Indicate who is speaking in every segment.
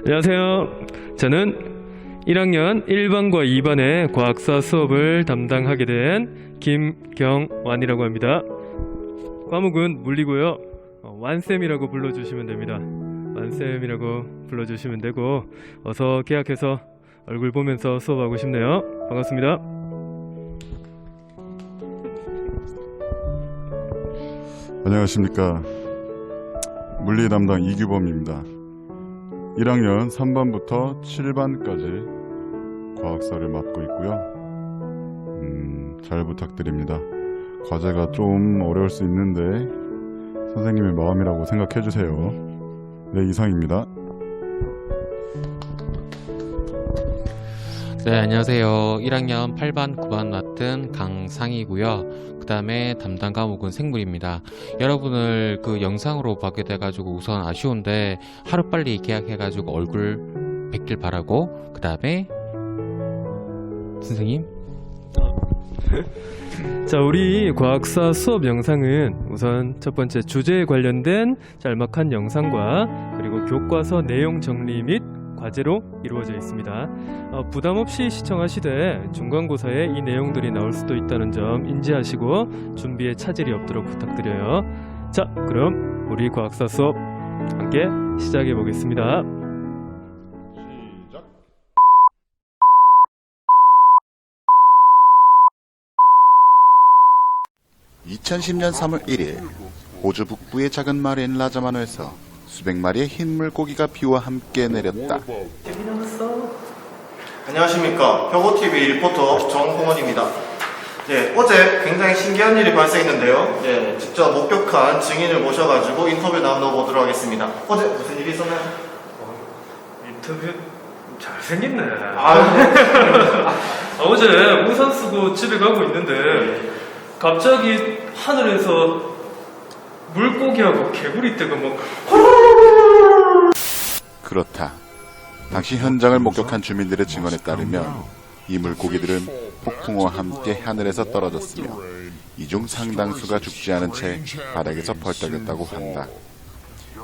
Speaker 1: 안녕하세요. 저는 1학년 1반과 2반의 과학사 수업을 담당하게 된 김경완이라고 합니다. 과목은 물리고요. 완쌤이라고 불러주시면 됩니다. 완쌤이라고 불러주시면 되고, 어서 계약해서 얼굴 보면서 수업하고 싶네요. 반갑습니다.
Speaker 2: 안녕하십니까. 물리 담당 이규범입니다. 1학년 3반부터 7반까지 과학사를 맡고 있고요. 잘 부탁드립니다. 과제가 좀 어려울 수 있는데 선생님의 마음이라고 생각해 주세요. 네, 이상입니다.
Speaker 3: 네, 안녕하세요. 1학년 8반, 9반 맡은 강상이고요. 그 다음에 담당 과목은 생물입니다. 여러분을 그 영상으로 보게 돼가지고 우선 아쉬운데 하루빨리 계약해가지고 얼굴 뵙길 바라고, 그 다음에 선생님?
Speaker 1: 자, 우리 과학사 수업 영상은 우선 첫 번째 주제에 관련된 짤막한 영상과 그리고 교과서 내용 정리 및 과제로 이루어져 있습니다. 부담 없이 시청하시되 중간고사에 이 내용들이 나올 수도 있다는 점 인지하시고 준비에 차질이 없도록 부탁드려요. 자, 그럼 우리 과학사 수업 함께 시작해 보겠습니다.
Speaker 2: 시작.
Speaker 4: (2010년 3월 1일) 호주 북부의 작은 마을인 라자마노에서 수백 마리의 흰 물고기가 비와 함께 내렸다.
Speaker 5: 안녕하십니까. 혁오TV 리포터 정홍원입니다. 네, 어제 굉장히 신기한 일이 발생했는데요. 네, 직접 목격한 증인을 모셔가지고 인터뷰 나눠보도록 하겠습니다. 어제 무슨 일이 있었나요?
Speaker 1: 인터뷰 잘생겼네.
Speaker 5: 아유,
Speaker 1: 어제 우산 쓰고 집에 가고 있는데 갑자기 하늘에서 물고기하고 개구리떼가 막
Speaker 4: 그렇다. 당시 현장을 목격한 주민들의 증언에 따르면 이 물고기들은 폭풍우와 함께 하늘에서 떨어졌으며 이 중 상당수가 죽지 않은 채 바닥에서 벌떡였다고 한다.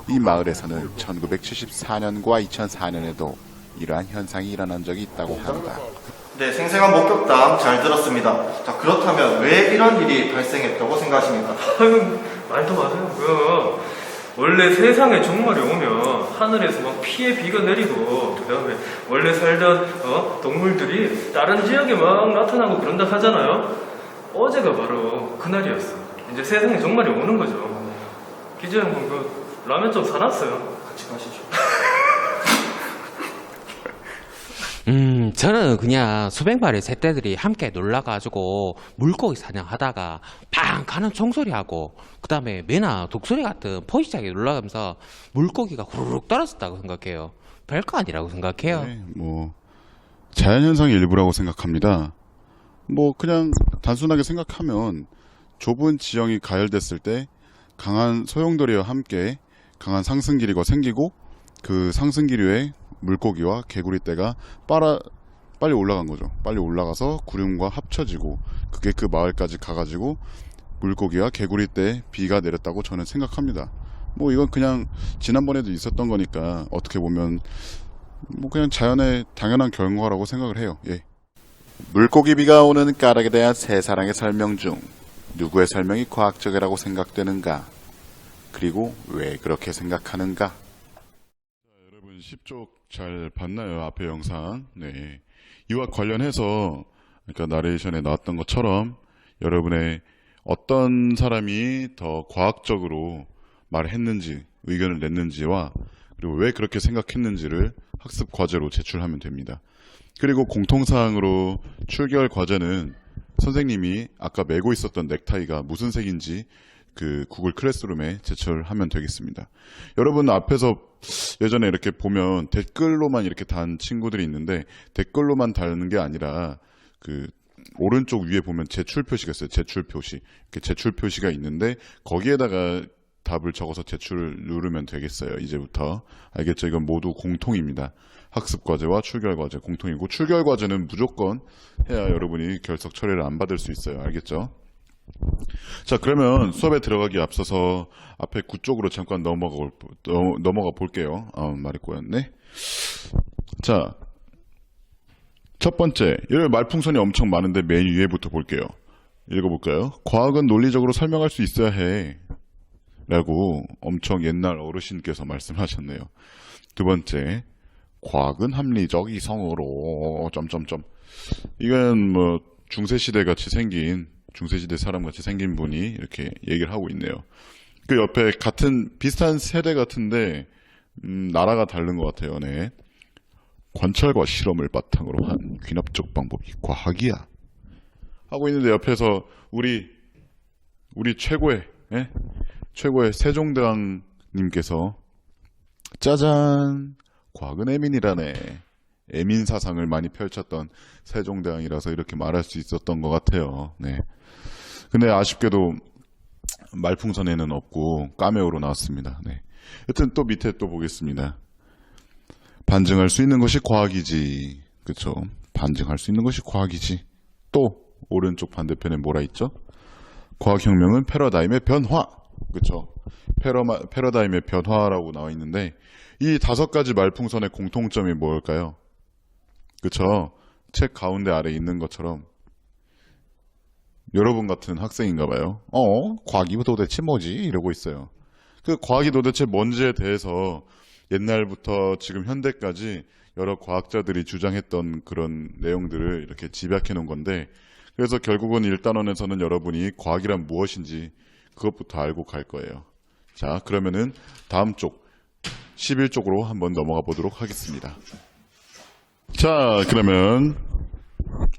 Speaker 4: 이 마을에서는 1974년과 2004년에도 이러한 현상이 일어난 적이 있다고 한다.
Speaker 5: 네, 생생한 목격담 잘 들었습니다. 자, 그렇다면 왜 이런 일이 발생했다고 생각하십니까?
Speaker 1: 아유, 말도 마세요. 원래 세상에 종말이 오면 하늘에서 막 피에 비가 내리고, 그 다음에 원래 살던 동물들이 다른 지역에 막 나타나고 그런다 하잖아요. 어제가 바로 그날이었어. 이제 세상에 종말이 오는 거죠. 기자 형님, 그 라면 좀 사놨어요.
Speaker 5: 같이 가시죠.
Speaker 3: 저는 그냥 수백 마리 새떼들이 함께 놀라가지고 물고기 사냥하다가 팡 가는 총소리하고, 그 다음에 매나 독수리 같은 포식자에게 놀라가면서 물고기가 후루룩 떨어졌다고 생각해요. 별거 아니라고 생각해요.
Speaker 2: 네, 자연현상의 일부라고 생각합니다. 그냥 단순하게 생각하면 좁은 지형이 가열됐을 때 강한 소용돌이와 함께 강한 상승기류가 생기고, 그 상승기류에 물고기와 개구리떼가 빨리 올라간 거죠. 빨리 올라가서 구름과 합쳐지고, 그게 그 마을까지 가가지고 물고기와 개구리떼 비가 내렸다고 저는 생각합니다. 이건 그냥 지난번에도 있었던 거니까 어떻게 보면 그냥 자연의 당연한 결과라고 생각을 해요. 예.
Speaker 4: 물고기 비가 오는 까닭에 대한 세 사람의 설명 중 누구의 설명이 과학적이라고 생각되는가? 그리고 왜 그렇게 생각하는가?
Speaker 2: 여러분 10쪽 잘 봤나요? 앞에 영상. 네. 이와 관련해서 그러니까 나레이션에 나왔던 것처럼 여러분의 어떤 사람이 더 과학적으로 말을 했는지, 의견을 냈는지와 그리고 왜 그렇게 생각했는지를 학습 과제로 제출하면 됩니다. 그리고 공통사항으로 출결 과제는 선생님이 아까 메고 있었던 넥타이가 무슨 색인지 그 구글 클래스룸에 제출하면 되겠습니다. 여러분 앞에서 예전에 이렇게 보면 댓글로만 이렇게 단 친구들이 있는데, 댓글로만 다는 게 아니라 그 오른쪽 위에 보면 제출 표시가 있어요. 제출 표시. 이렇게 제출 표시가 있는데 거기에다가 답을 적어서 제출을 누르면 되겠어요. 이제부터. 알겠죠? 이건 모두 공통입니다. 학습과제와 출결과제 공통이고, 출결과제는 무조건 해야 여러분이 결석 처리를 안 받을 수 있어요. 알겠죠? 자, 그러면 수업에 들어가기 앞서서 앞에 9쪽으로 잠깐 넘어가 볼게요. 말이 꼬였네. 자, 첫 번째, 여기 말풍선이 엄청 많은데 맨 위에부터 볼게요. 읽어볼까요? 과학은 논리적으로 설명할 수 있어야 해. 라고 엄청 옛날 어르신께서 말씀하셨네요. 두 번째, 과학은 합리적 이성으로 점점점. 이건 뭐 중세시대 같이 생긴 중세시대 사람 같이 생긴 분이 이렇게 얘기를 하고 있네요. 그 옆에 같은 비슷한 세대 같은데 나라가 다른 것 같아요. 네. 관찰과 실험을 바탕으로 한 귀납적 방법이 과학이야. 하고 있는데 옆에서 우리 최고의 최고의 세종대왕님께서 짜잔 과학은 애민이라네. 애민 사상을 많이 펼쳤던 세종대왕이라서 이렇게 말할 수 있었던 것 같아요. 네. 근데 아쉽게도 말풍선에는 없고 까메오로 나왔습니다. 네. 여튼 또 밑에 또 보겠습니다. 반증할 수 있는 것이 과학이지. 그쵸? 반증할 수 있는 것이 과학이지. 또 오른쪽 반대편에 뭐라 있죠? 과학혁명은 패러다임의 변화. 그쵸? 패러다임의 변화라고 나와 있는데 이 5가지 말풍선의 공통점이 뭘까요? 그쵸? 책 가운데 아래 있는 것처럼 여러분 같은 학생인가 봐요. 과학이 도대체 뭐지? 이러고 있어요. 그 과학이 도대체 뭔지에 대해서 옛날부터 지금 현대까지 여러 과학자들이 주장했던 그런 내용들을 이렇게 집약해 놓은 건데 그래서 결국은 1단원에서는 여러분이 과학이란 무엇인지 그것부터 알고 갈 거예요. 자, 그러면은 다음 쪽 11쪽으로 한번 넘어가 보도록 하겠습니다. 자, 그러면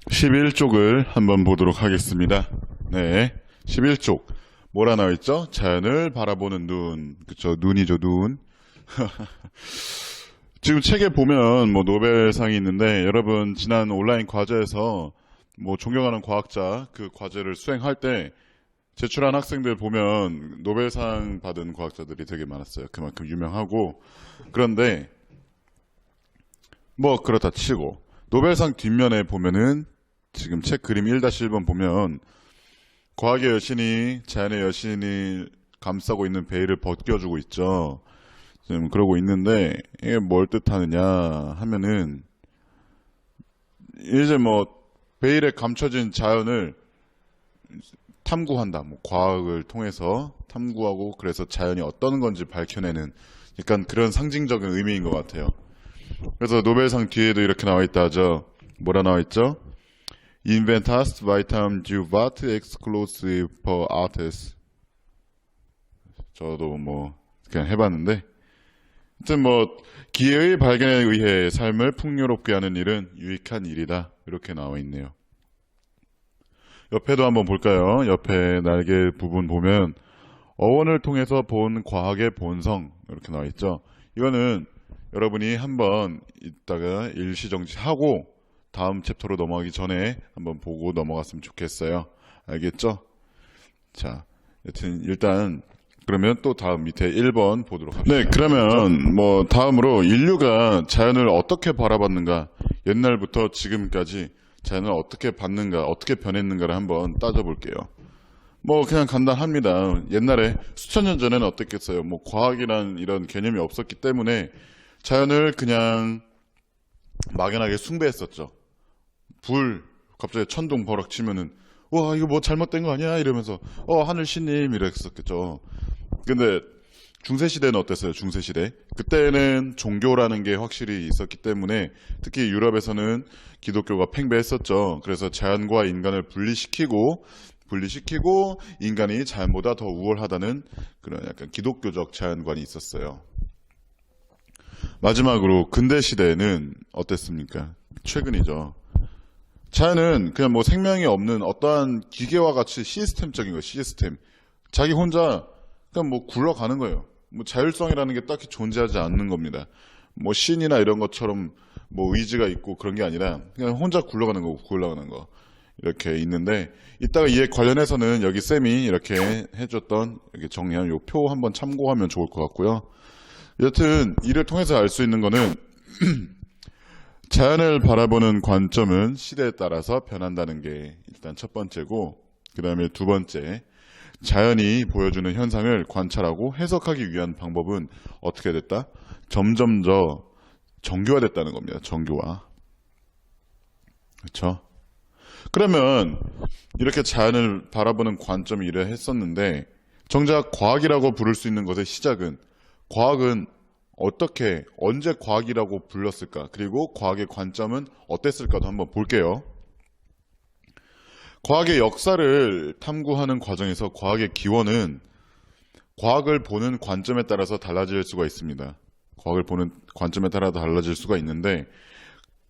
Speaker 2: 11쪽을 한번 보도록 하겠습니다. 네, 11쪽 뭐라 나와 있죠? 자연을 바라보는 눈. 그쵸? 눈이죠, 눈. 지금 책에 보면 뭐 노벨상이 있는데 여러분 지난 온라인 과제에서 뭐 존경하는 과학자 그 과제를 수행할 때 제출한 학생들 보면 노벨상 받은 과학자들이 되게 많았어요. 그만큼 유명하고. 그런데 뭐 그렇다 치고 노벨상 뒷면에 보면은 지금 책 그림 1-1번 보면 과학의 여신이 자연의 여신이 감싸고 있는 베일을 벗겨주고 있죠. 지금 그러고 있는데 이게 뭘 뜻하느냐 하면은 이제 뭐 베일에 감춰진 자연을 탐구한다. 뭐 과학을 통해서 탐구하고 그래서 자연이 어떤 건지 밝혀내는 약간 그런 상징적인 의미인 것 같아요. 그래서 노벨상 뒤에도 이렇게 나와 있다 하죠. 뭐라 나와 있죠? Inventas vitam juvat exclusive per artes. 저도 뭐 그냥 해봤는데 하여튼 뭐 기회의 발견에 의해 삶을 풍요롭게 하는 일은 유익한 일이다. 이렇게 나와 있네요. 옆에도 한번 볼까요? 옆에 날개 부분 보면 어원을 통해서 본 과학의 본성 이렇게 나와 있죠. 이거는 여러분이 한번 이따가 일시정지하고 다음 챕터로 넘어가기 전에 한번 보고 넘어갔으면 좋겠어요. 알겠죠? 자, 여튼 일단 그러면 또 다음 밑에 1번 보도록 합시다. 네, 그러면 뭐 다음으로 인류가 자연을 어떻게 바라봤는가, 옛날부터 지금까지 자연을 어떻게 봤는가, 어떻게 변했는가를 한번 따져볼게요. 뭐 그냥 간단합니다. 옛날에 수천 년 전에는 어땠겠어요? 뭐 과학이란 이런 개념이 없었기 때문에 자연을 그냥 막연하게 숭배했었죠. 불 갑자기 천둥 버럭 치면은 와 이거 뭐 잘못된 거 아니야? 이러면서 하늘 신님 이랬었겠죠. 근데 중세시대는 어땠어요? 중세시대 그때는 종교라는 게 확실히 있었기 때문에 특히 유럽에서는 기독교가 팽배했었죠. 그래서 자연과 인간을 분리시키고 인간이 자연보다 더 우월하다는 그런 약간 기독교적 자연관이 있었어요. 마지막으로 근대시대는 어땠습니까? 최근이죠. 자연은 그냥 뭐 생명이 없는 어떠한 기계와 같이 시스템적인 거예요. 시스템. 자기 혼자 그냥 뭐 굴러가는 거예요. 뭐 자율성이라는 게 딱히 존재하지 않는 겁니다. 뭐 신이나 이런 것처럼 뭐 의지가 있고 그런 게 아니라 그냥 혼자 굴러가는 거 이렇게 있는데 이따가 이에 관련해서는 여기 쌤이 이렇게 해줬던 이렇게 정리한 요 표 한번 참고하면 좋을 것 같고요. 여튼 이를 통해서 알 수 있는 거는 자연을 바라보는 관점은 시대에 따라서 변한다는 게 일단 첫 번째고, 그 다음에 두 번째, 자연이 보여주는 현상을 관찰하고 해석하기 위한 방법은 어떻게 됐다? 점점 더 정교화됐다는 겁니다. 정교화. 그렇죠? 그러면 이렇게 자연을 바라보는 관점이 이래 했었는데 정작 과학이라고 부를 수 있는 것의 시작은 과학은 어떻게 언제 과학이라고 불렀을까? 그리고 과학의 관점은 어땠을까도 한번 볼게요. 과학의 역사를 탐구하는 과정에서 과학의 기원은 과학을 보는 관점에 따라서 달라질 수가 있습니다. 과학을 보는 관점에 따라 달라질 수가 있는데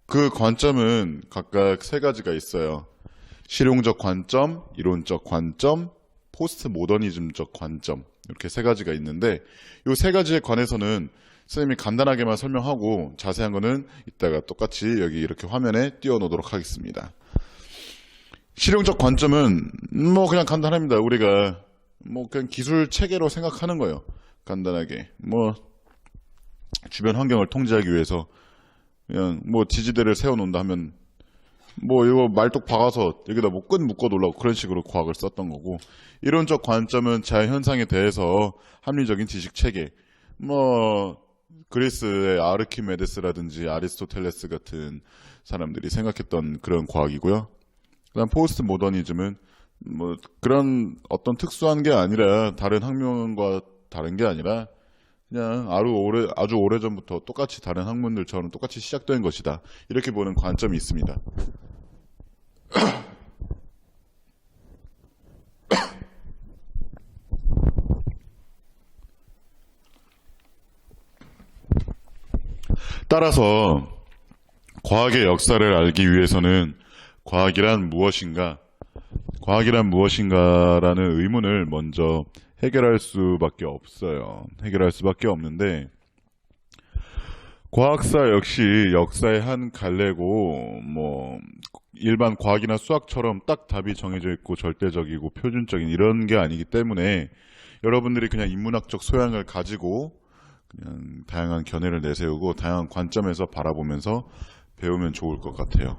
Speaker 2: 그 관점은 각각 세 가지가 있어요. 실용적 관점, 이론적 관점, 포스트 모더니즘적 관점 이렇게 세 가지가 있는데 이 세 가지에 관해서는 선생님이 간단하게만 설명하고 자세한 거는 이따가 똑같이 여기 이렇게 화면에 띄워놓도록 하겠습니다. 실용적 관점은 뭐 그냥 간단합니다. 우리가 뭐 그냥 기술 체계로 생각하는 거예요. 간단하게 뭐 주변 환경을 통제하기 위해서 그냥 뭐 지지대를 세워놓는다 하면 뭐 이거 말뚝 박아서 여기다 뭐 끈 묶어 놓으려고 그런 식으로 과학을 썼던 거고 이론적 관점은 자연 현상에 대해서 합리적인 지식 체계 뭐 그리스의 아르키메데스라든지 아리스토텔레스 같은 사람들이 생각했던 그런 과학이고요. 그다음 포스트 모더니즘은 뭐 그런 어떤 특수한 게 아니라 다른 학문과 다른 게 아니라 그냥 아주 오래전부터 똑같이 다른 학문들처럼 똑같이 시작된 것이다. 이렇게 보는 관점이 있습니다. 따라서 과학의 역사를 알기 위해서는 과학이란 무엇인가라는 의문을 먼저 해결할 수밖에 없어요. 해결할 수밖에 없는데 과학사 역시 역사의 한 갈래고 뭐 일반 과학이나 수학처럼 딱 답이 정해져 있고 절대적이고 표준적인 이런 게 아니기 때문에 여러분들이 그냥 인문학적 소양을 가지고 그냥 다양한 견해를 내세우고 다양한 관점에서 바라보면서 배우면 좋을 것 같아요.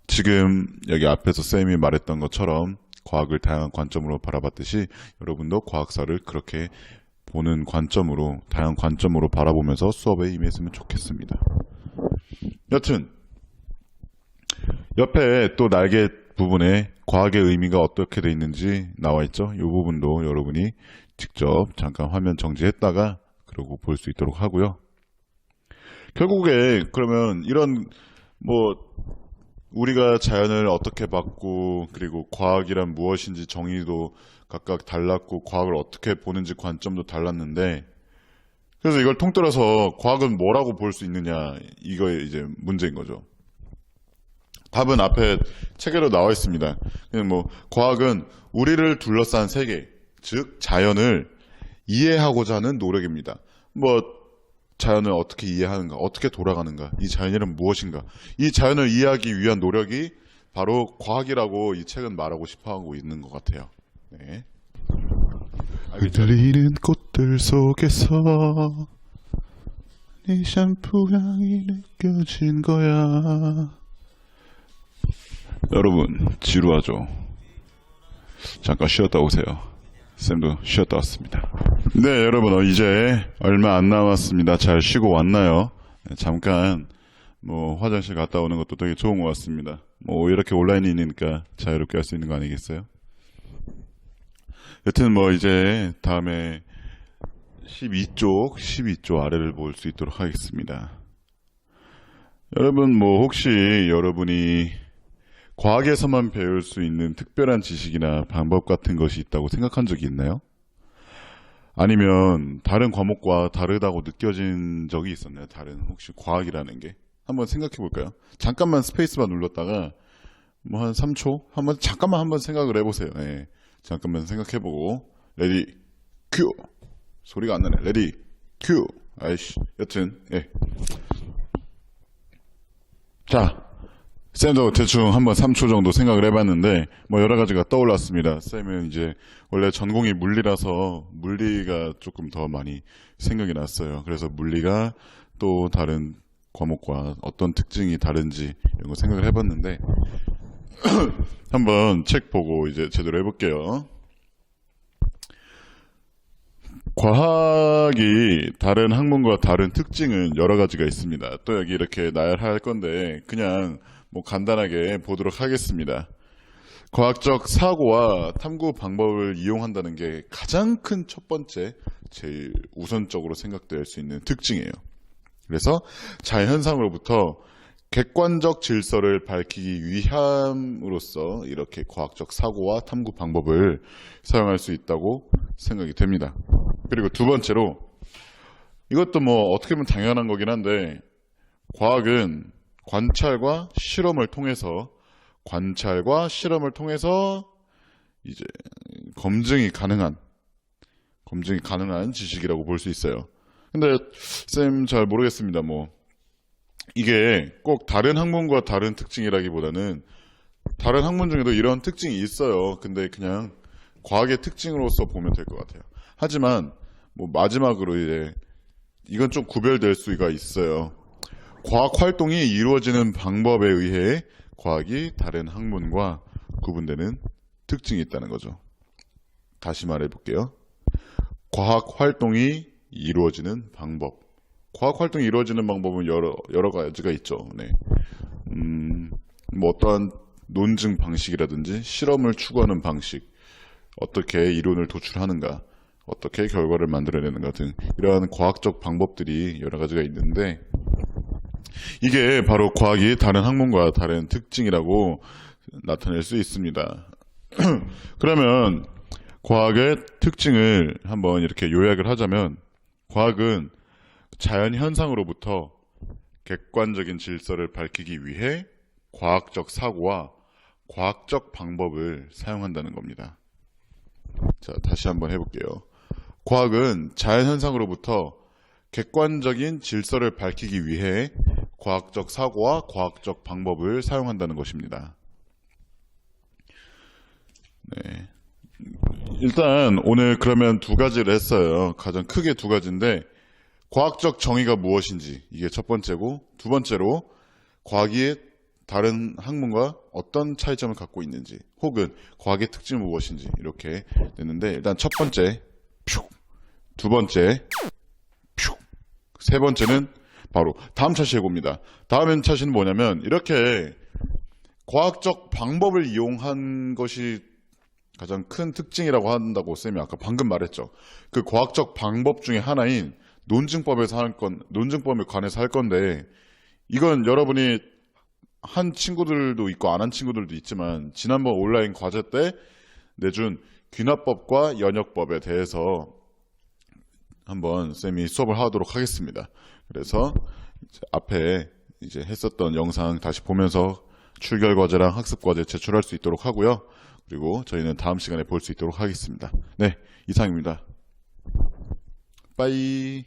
Speaker 2: 지금 여기 앞에서 쌤이 말했던 것처럼 과학을 다양한 관점으로 바라봤듯이 여러분도 과학사를 그렇게 보는 관점으로 다양한 관점으로 바라보면서 수업에 임했으면 좋겠습니다. 여튼 옆에 또 날개 부분에 과학의 의미가 어떻게 돼 있는지 나와 있죠. 이 부분도 여러분이 직접 잠깐 화면 정지했다가 그러고 볼 수 있도록 하고요. 결국에 그러면 이런 뭐 우리가 자연을 어떻게 봤고 그리고 과학이란 무엇인지 정의도 각각 달랐고 과학을 어떻게 보는지 관점도 달랐는데 그래서 이걸 통틀어서 과학은 뭐라고 볼 수 있느냐 이거에 이제 문제인 거죠. 답은 앞에 책에도 나와 있습니다. 그냥 뭐 과학은 우리를 둘러싼 세계 즉 자연을 이해하고자 하는 노력입니다. 뭐 자연을 어떻게 이해하는가, 어떻게 돌아가는가, 이 자연이란 무엇인가, 이 자연을 이해하기 위한 노력이 바로 과학이라고 이 책은 말하고 싶어하고 있는 것 같아요. 네. 흩날리는 꽃들 속에서 네 샴푸 향이 느껴진 거야. 여러분 지루하죠? 잠깐 쉬었다 오세요. 쌤도 쉬었다 왔습니다. 네, 여러분 이제 얼마 안 남았습니다. 잘 쉬고 왔나요? 네, 잠깐 뭐 화장실 갔다 오는 것도 되게 좋은 것 같습니다. 뭐 이렇게 온라인이니까 자유롭게 할 수 있는 거 아니겠어요? 여튼 뭐 이제 다음에 12쪽 아래를 볼 수 있도록 하겠습니다. 여러분 뭐 혹시 여러분이 과학에서만 배울 수 있는 특별한 지식이나 방법 같은 것이 있다고 생각한 적이 있나요? 아니면 다른 과목과 다르다고 느껴진 적이 있었나요? 다른 혹시 과학이라는 게 한번 생각해 볼까요? 잠깐만 스페이스바 눌렀다가 뭐 한 3초 잠깐만 한번 생각을 해보세요. 네, 잠깐만 생각해 보고 레디 큐 소리가 안 나네. 레디 큐 아이씨 여튼 예. 자 쌤도 대충 한번 3초 정도 생각을 해봤는데 뭐 여러 가지가 떠올랐습니다. 쌤은 이제 원래 전공이 물리라서 물리가 조금 더 많이 생각이 났어요. 그래서 물리가 또 다른 과목과 어떤 특징이 다른지 이런 거 생각을 해봤는데 한번 책 보고 이제 제대로 해볼게요. 과학이 다른 학문과 다른 특징은 여러 가지가 있습니다. 또 여기 이렇게 나열할 건데 그냥 뭐 간단하게 보도록 하겠습니다. 과학적 사고와 탐구 방법을 이용한다는 게 가장 큰 첫 번째, 제일 우선적으로 생각될 수 있는 특징이에요. 그래서 자연현상으로부터 객관적 질서를 밝히기 위함으로써 이렇게 과학적 사고와 탐구 방법을 사용할 수 있다고 생각이 됩니다. 그리고 두 번째로, 이것도 뭐 어떻게 보면 당연한 거긴 한데, 과학은 관찰과 실험을 통해서 이제 검증이 가능한 지식이라고 볼 수 있어요. 근데 쌤 잘 모르겠습니다. 뭐 이게 꼭 다른 학문과 다른 특징이라기보다는 다른 학문 중에도 이런 특징이 있어요. 근데 그냥 과학의 특징으로서 보면 될 것 같아요. 하지만 뭐 마지막으로 이제 이건 좀 구별될 수가 있어요. 과학 활동이 이루어지는 방법에 의해 과학이 다른 학문과 구분되는 특징이 있다는 거죠. 다시 말해 볼게요. 과학 활동이 이루어지는 방법. 과학 활동이 이루어지는 방법은 여러 가지가 있죠. 네. 뭐 어떠한 논증 방식이라든지 실험을 추구하는 방식, 어떻게 이론을 도출하는가, 어떻게 결과를 만들어내는가 등 이러한 과학적 방법들이 여러 가지가 있는데, 이게 바로 과학이 다른 학문과 다른 특징이라고 나타낼 수 있습니다. 그러면 과학의 특징을 한번 이렇게 요약을 하자면, 과학은 자연 현상으로부터 객관적인 질서를 밝히기 위해 과학적 사고와 과학적 방법을 사용한다는 겁니다. 자, 다시 한번 해볼게요. 과학은 자연 현상으로부터 객관적인 질서를 밝히기 위해 과학적 사고와 과학적 방법을 사용한다는 것입니다. 네. 일단 오늘 그러면 두 가지를 했어요. 가장 크게 두 가지인데, 과학적 정의가 무엇인지 이게 첫 번째고, 두 번째로 과학이 다른 학문과 어떤 차이점을 갖고 있는지, 혹은 과학의 특징은 무엇인지 이렇게 됐는데, 일단 첫 번째 퓨, 두 번째 퓨, 세 번째는 바로 다음 차시 해봅니다. 다음 차시는 뭐냐면, 이렇게 과학적 방법을 이용한 것이 가장 큰 특징이라고 한다고 쌤이 아까 방금 말했죠. 그 과학적 방법 중에 하나인 논증법에 관해서 할 건데, 이건 여러분이 한 친구들도 있고 안 한 친구들도 있지만, 지난번 온라인 과제 때 내준 귀납법과 연역법에 대해서 한번 쌤이 수업을 하도록 하겠습니다. 그래서 이제 앞에 이제 했었던 영상 다시 보면서 출결 과제랑 학습 과제 제출할 수 있도록 하고요. 그리고 저희는 다음 시간에 볼 수 있도록 하겠습니다. 네, 이상입니다. 빠이.